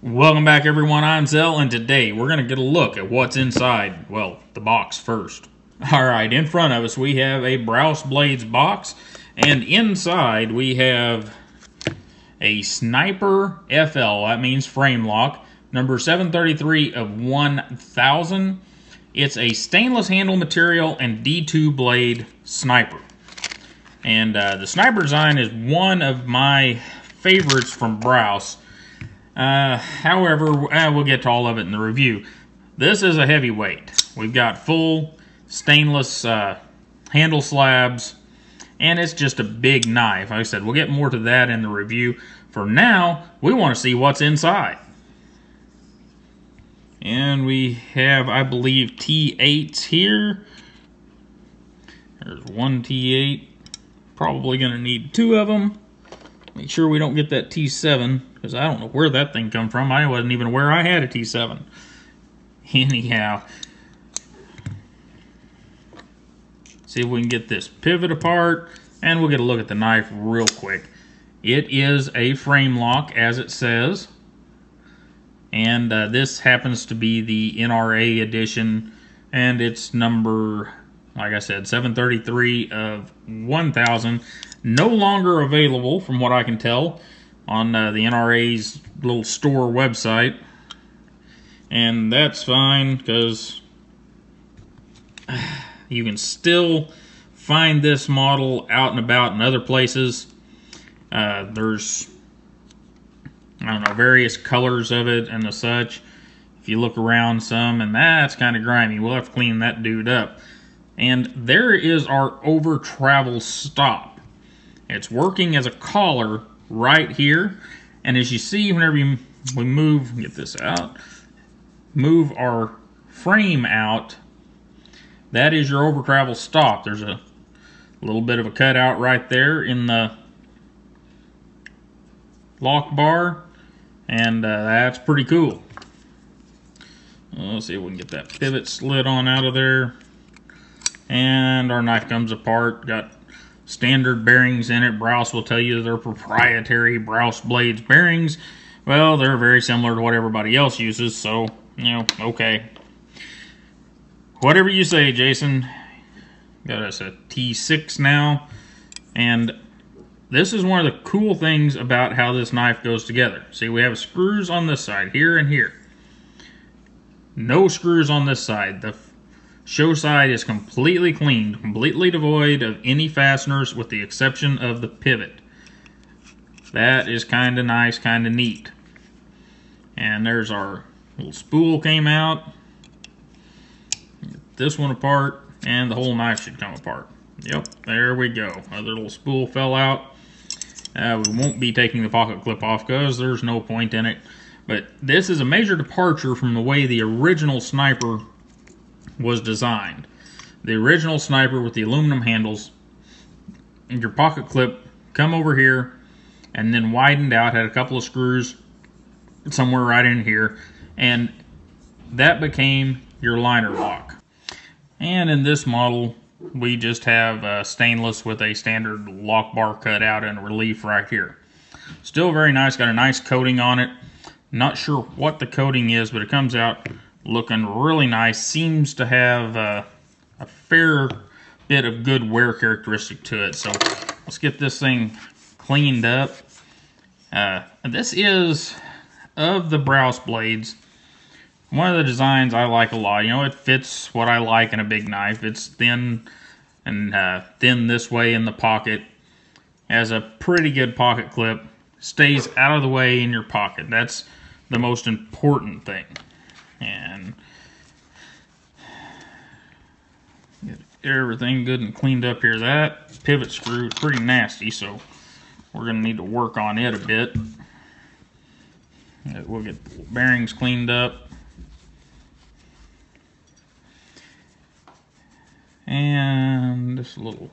Welcome back, everyone. I'm Zell, and today we're going to get a look at what's inside, well, the box first. Alright, in front of us we have a Brous Blades box, and inside we have a Sniper FL, that means frame lock, number 733 of 1000. It's a stainless handle material and D2 blade sniper. And the sniper design is one of my favorites from Brous. However, we'll get to all of it in the review. This is a heavyweight. We've got full stainless handle slabs, and it's just a big knife. Like I said, we'll get more to that in the review. For now, we want to see what's inside. And we have, I believe, T8s here. There's one T8. Probably going to need two of them. Make sure we don't get that T7, because I don't know where that thing come from. I wasn't even aware I had a T7. Anyhow, see if we can get this pivot apart, and we'll get a look at the knife real quick. It is a frame lock, as it says, and this happens to be the NRA edition, and it's number, like I said, 733 of 1000. No longer available, from what I can tell, on the NRA's little store website. And that's fine, because you can still find this model out and about in other places. There's, I don't know, various colors of it and the such. If you look around some, and that's kind of grimy. We'll have to clean that dude up. And there is our over travel stop. It's working as a collar right here. And as you see, whenever we move, get this out, move our frame out, that is your over travel stop. There's a little bit of a cutout right there in the lock bar. And that's pretty cool. Let's see if we can get that pivot slid on out of there. And our knife comes apart. Got standard bearings in it. Brous will tell you they're proprietary Brous Blades bearings. Well, they're very similar to what everybody else uses, so, you know, okay. Whatever you say, Jason. Got us a T6 now. And this is one of the cool things about how this knife goes together. See, we have screws on this side, here and here. No screws on this side. The show side is completely cleaned, completely devoid of any fasteners with the exception of the pivot. That is kind of nice, kind of neat. And there's our little spool came out. Get this one apart, and the whole knife should come apart. Yep, there we go. Other little spool fell out. We won't be taking the pocket clip off because there's no point in it. But this is a major departure from the way the original Sniper was designed. The original Sniper with the aluminum handles, and your pocket clip come over here and then widened out, had a couple of screws somewhere right in here, and that became your liner lock. And in this model we just have stainless with a standard lock bar cut out and relief right here. Still very nice, got a nice coating on it. Not sure what the coating is, but it comes out looking really nice. Seems to have a fair bit of good wear characteristic to it. So let's get this thing cleaned up. This is, of the Brous blades, one of the designs I like a lot. You know, it fits what I like in a big knife. It's thin and thin this way in the pocket. Has a pretty good pocket clip. Stays out of the way in your pocket. That's the most important thing. And get everything good and cleaned up here. That pivot screw is pretty nasty, so we're going to need to work on it a bit. We'll get the bearings cleaned up. And this little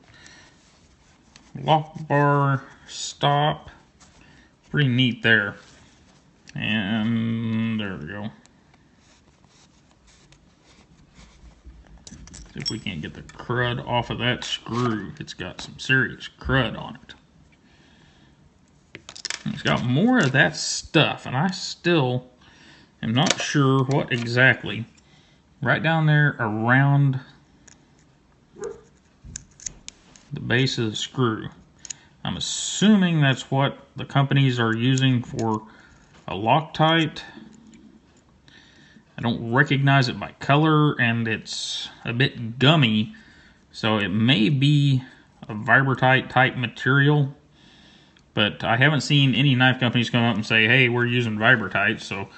lock bar stop. Pretty neat there. And there we go. See if we can't get the crud off of that screw. It's got some serious crud on it. It's got more of that stuff, and I still I'm not sure what exactly. Right down there around the base of the screw. I'm assuming that's what the companies are using for a Loctite. I don't recognize it by color, and it's a bit gummy, so it may be a Vibratite type material, but I haven't seen any knife companies come up and say, hey, we're using Vibratite. So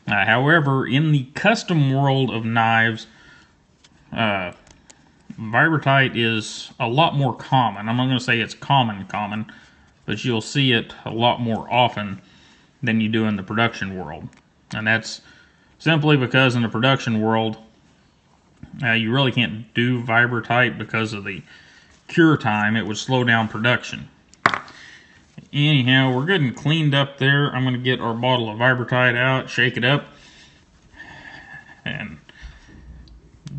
however, in the custom world of knives, Vibratite is a lot more common. I'm not going to say it's common, but you'll see it a lot more often than you do in the production world. And that's simply because in the production world, you really can't do Vibratite because of the cure time. It would slow down production. Anyhow, we're good and cleaned up there. I'm going to get our bottle of Vibratite out, shake it up, and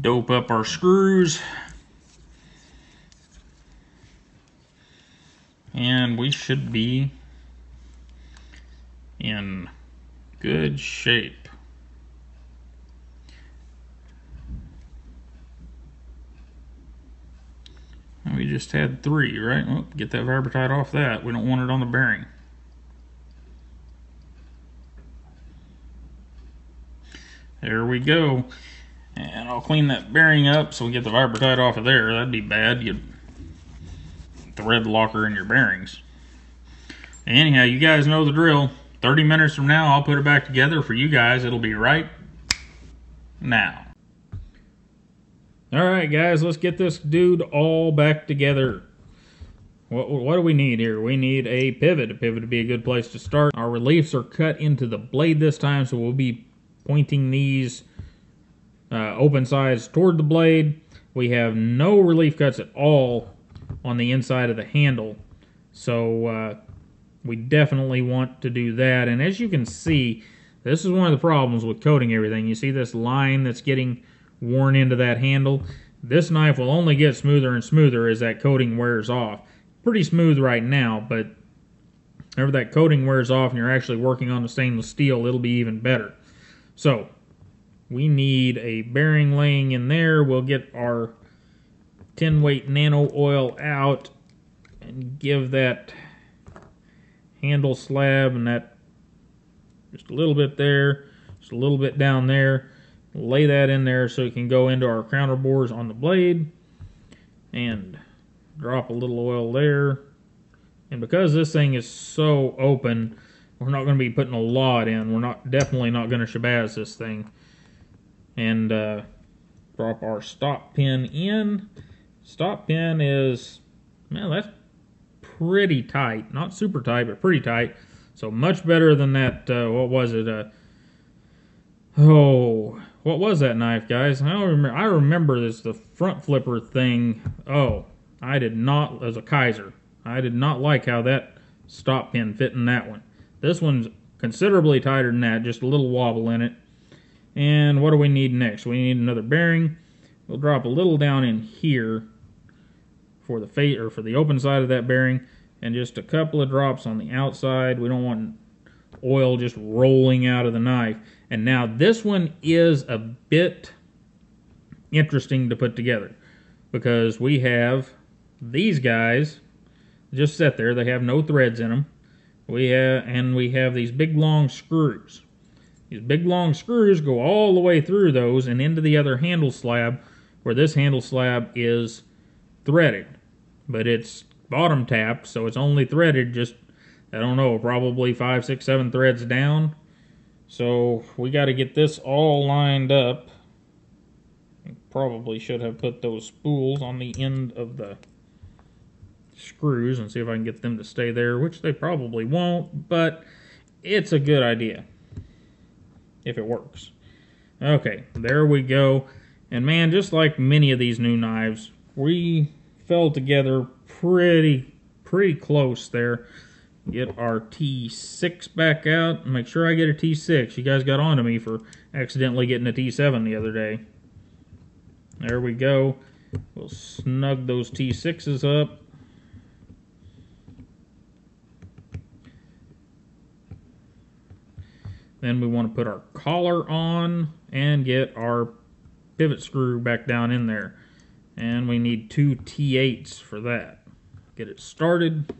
dope up our screws. And we should be in good shape. And we just had 3, right? Well, get that Vibratite off that. We don't want it on the bearing. There we go. And I'll clean that bearing up so we get the Vibratite off of there. That'd be bad. You'd thread locker in your bearings. Anyhow, you guys know the drill. 30 minutes from now, I'll put it back together for you guys. It'll be right now. Alright guys, let's get this dude all back together. What do we need here? We need a pivot. A pivot would be a good place to start. Our reliefs are cut into the blade this time, so we'll be pointing these open sides toward the blade. We have no relief cuts at all on the inside of the handle, so we definitely want to do that. And as you can see, this is one of the problems with coating everything. You see this line that's getting worn into that handle? This knife will only get smoother and smoother as that coating wears off. Pretty smooth right now, but whenever that coating wears off and you're actually working on the stainless steel, it'll be even better. So we need a bearing laying in there. We'll get our 10 weight nano oil out and give that handle slab and that just a little bit there, just a little bit down there. Lay that in there so it can go into our counter bores on the blade, and drop a little oil there. And because this thing is so open, we're not going to be putting a lot in. We're definitely not going to shabazz this thing. And drop our stop pin in. Stop pin is, man, that's pretty tight. Not super tight, but pretty tight. So much better than that, what was it? What was that knife, guys? I don't remember. I remember this, the front flipper thing. Oh, I did not, as a Kaiser, I did not like how that stop pin fit in that one. This one's considerably tighter than that, just a little wobble in it. And what do we need next? We need another bearing. We'll drop a little down in here for the face, or for the open side of that bearing, and just a couple of drops on the outside. We don't want oil just rolling out of the knife. And now this one is a bit interesting to put together, because we have these guys just set there. They have no threads in them. We have these big long screws. These big long screws go all the way through those and into the other handle slab, where this handle slab is threaded, but it's bottom tapped, so it's only threaded just, I don't know, probably 5, 6, 7 threads down. So we got to get this all lined up. Probably should have put those spools on the end of the screws and see if I can get them to stay there, which they probably won't, but it's a good idea if it works. Okay, there we go. And man, just like many of these new knives, we fell together pretty close there. Get our T6 back out. Make sure I get a T6. You guys got on to me for accidentally getting a T7 the other day. There we go. We'll snug those T6s up. Then we want to put our collar on and get our pivot screw back down in there. And we need 2 T8s for that. Get it started.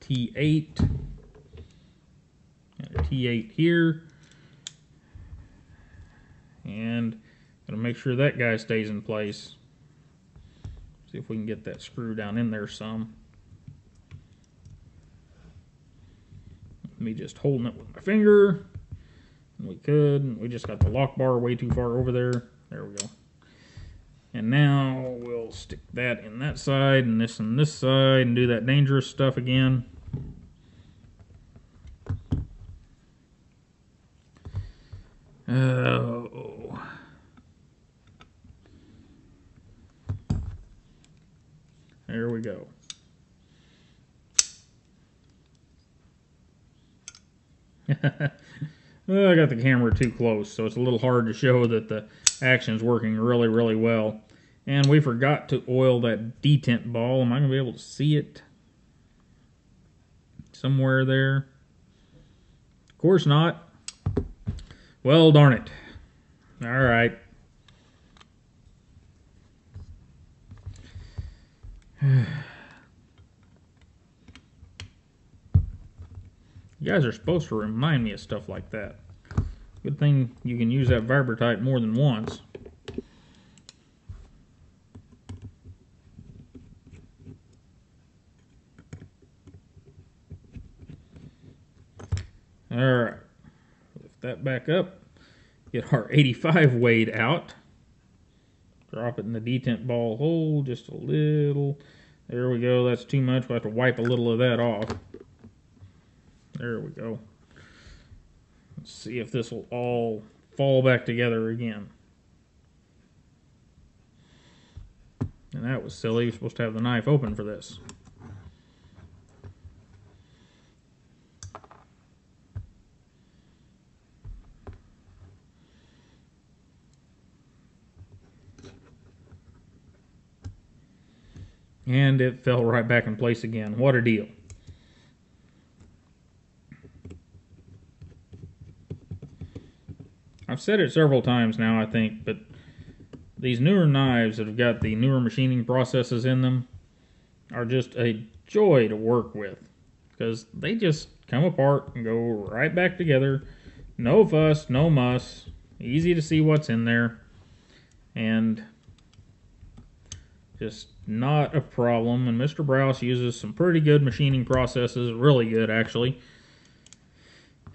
T8. And a T8 here. And gonna make sure that guy stays in place. See if we can get that screw down in there some. Me just holding it with my finger. We could. We just got the lock bar way too far over there. There we go. And now we'll stick that in that side and this side and do that dangerous stuff again. Oh. There we go. Well, I got the camera too close, so it's a little hard to show that the action is working really, really well. And we forgot to oil that detent ball. Am I going to be able to see it? Somewhere there? Of course not. Well, darn it. All right. You guys are supposed to remind me of stuff like that. Good thing you can use that Vibratite more than once. Alright. Lift that back up. Get our 85 weight out. Drop it in the detent ball hole just a little. There we go. That's too much. We'll have to wipe a little of that off. There we go. Let's see if this will all fall back together again. And that was silly. You're supposed to have the knife open for this. And it fell right back in place again. What a deal. I've said it several times now, I think, but these newer knives that have got the newer machining processes in them are just a joy to work with, because they just come apart and go right back together. No fuss, no muss, easy to see what's in there, and just not a problem. And Mr. Brous uses some pretty good machining processes, really good actually,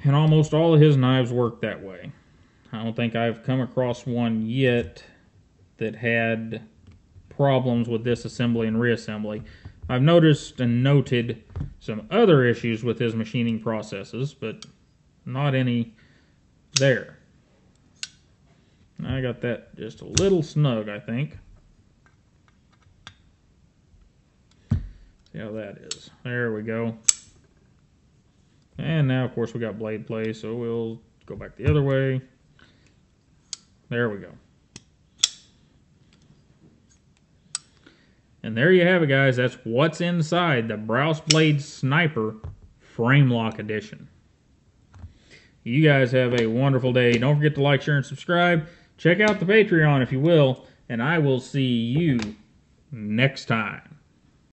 and almost all of his knives work that way. I don't think I've come across one yet that had problems with disassembly and reassembly. I've noticed and noted some other issues with his machining processes, but not any there. I got that just a little snug, I think. See how that is. There we go. And now, of course, we got blade play, so we'll go back the other way. There we go. And there you have it, guys. That's what's inside the Brous Blade Sniper Frame Lock Edition. You guys have a wonderful day. Don't forget to like, share, and subscribe. Check out the Patreon if you will. And I will see you next time.